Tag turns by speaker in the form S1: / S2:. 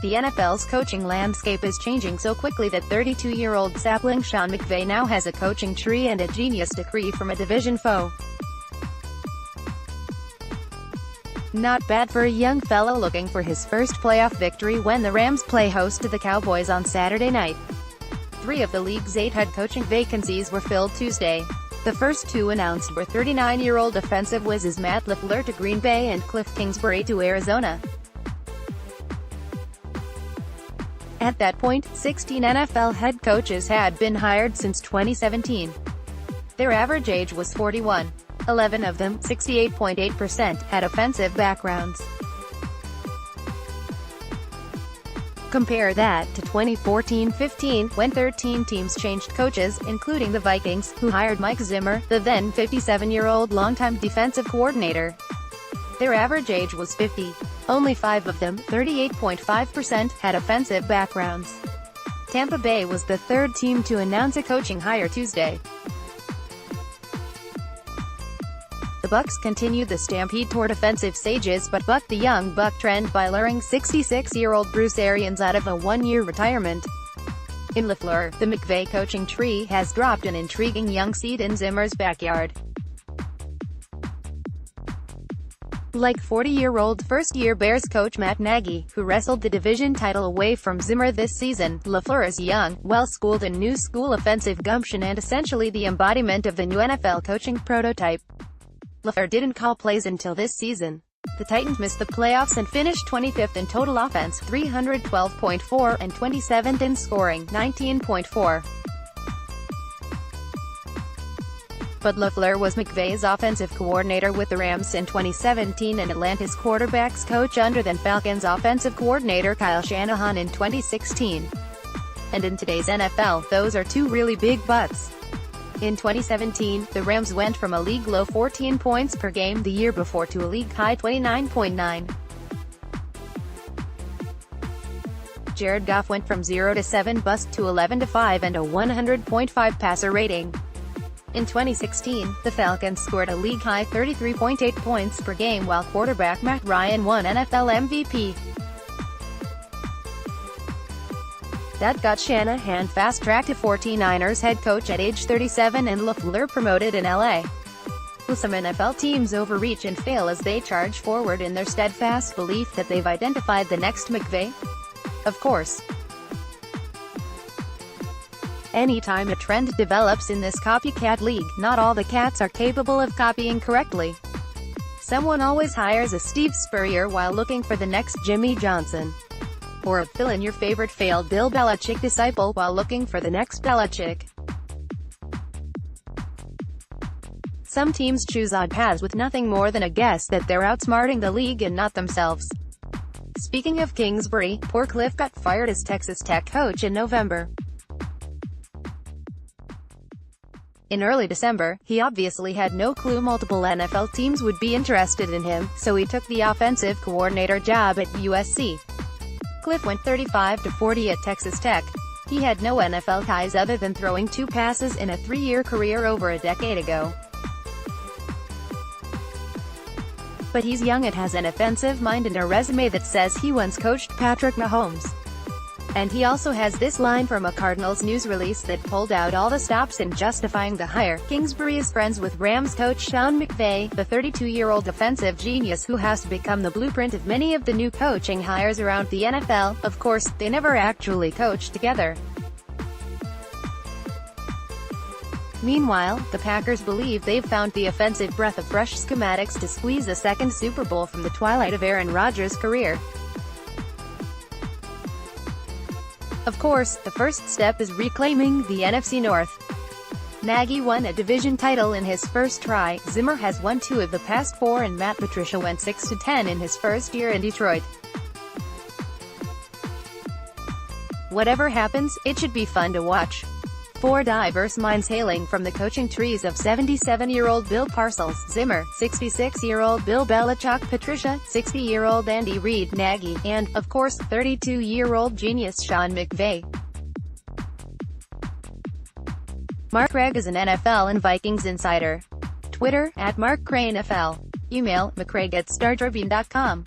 S1: The NFL's coaching landscape is changing so quickly that 32-year-old sapling Sean McVay now has a coaching tree and a genius decree from a division foe. Not bad for a young fellow looking for his first playoff victory when the Rams play host to the Cowboys on Saturday night. 3 of the league's 8 head coaching vacancies were filled Tuesday. The first 2 announced were 39-year-old offensive whizzes Matt LaFleur to Green Bay and Kliff Kingsbury to Arizona. At that point, 16 NFL head coaches had been hired since 2017. Their average age was 41. 11 of them, 68.8%, had offensive backgrounds. Compare that to 2014-15, when 13 teams changed coaches, including the Vikings, who hired Mike Zimmer, the then 57-year-old longtime defensive coordinator. Their average age was 50. Only 5 of them, 38.5%, had offensive backgrounds. Tampa Bay was the 3rd team to announce a coaching hire Tuesday. The Bucs continued the stampede toward offensive sages but bucked the young buck trend by luring 66-year-old Bruce Arians out of a 1-year retirement. In LaFleur, the McVay coaching tree has dropped an intriguing young seed in Zimmer's backyard. Like 40-year-old first-year Bears coach Matt Nagy, who wrestled the division title away from Zimmer this season, LaFleur is young, well-schooled in new-school offensive gumption and essentially the embodiment of the new NFL coaching prototype. LaFleur didn't call plays until this season. The Titans missed the playoffs and finished 25th in total offense, 312.4, and 27th in scoring, 19.4. But LaFleur was McVay's offensive coordinator with the Rams in 2017 and Atlanta's quarterbacks coach under then Falcons offensive coordinator Kyle Shanahan in 2016. And in today's NFL, those are 2 really big buts. In 2017, the Rams went from a league-low 14 points per game the year before to a league-high 29.9. Jared Goff went from 0-7 bust to 11-5 and a 100.5 passer rating. In 2016, the Falcons scored a league-high 33.8 points per game while quarterback Matt Ryan won NFL MVP. That got Shanahan fast-tracked to 49ers head coach at age 37 and LaFleur promoted in LA. Will some NFL teams overreach and fail as they charge forward in their steadfast belief that they've identified the next McVay? Of course. Anytime a trend develops in this copycat league, not all the cats are capable of copying correctly. Someone always hires a Steve Spurrier while looking for the next Jimmy Johnson. Or a fill-in-your-favorite failed Bill Belichick disciple while looking for the next Belichick. Some teams choose odd paths with nothing more than a guess that they're outsmarting the league and not themselves. Speaking of Kingsbury, poor Kliff got fired as Texas Tech coach in November. In early December, he obviously had no clue multiple NFL teams would be interested in him, so he took the offensive coordinator job at USC. Kliff went 35-40 at Texas Tech. He had no NFL ties other than throwing 2 passes in a 3-year career over a decade ago. But he's young and has an offensive mind and a resume that says he once coached Patrick Mahomes. And he also has this line from a Cardinals news release that pulled out all the stops in justifying the hire. Kingsbury is friends with Rams coach Sean McVay, the 32-year-old offensive genius who has become the blueprint of many of the new coaching hires around the NFL. Of course, they never actually coached together. Meanwhile, the Packers believe they've found the offensive breath of fresh schematics to squeeze a second Super Bowl from the twilight of Aaron Rodgers' career. Of course, the first step is reclaiming the NFC North. Nagy won a division title in his first try, Zimmer has won 2 of the past 4 and Matt Patricia went 6-10 in his first year in Detroit. Whatever happens, it should be fun to watch. 4 diverse minds hailing from the coaching trees of 77-year-old Bill Parcells, Zimmer, 66-year-old Bill Belichick, Patricia, 60-year-old Andy Reid, Nagy, and, of course, 32-year-old genius Sean McVay. Mark Craig is an NFL and Vikings insider. Twitter, @MarkCraneFL. Email, mccraig@startribune.com.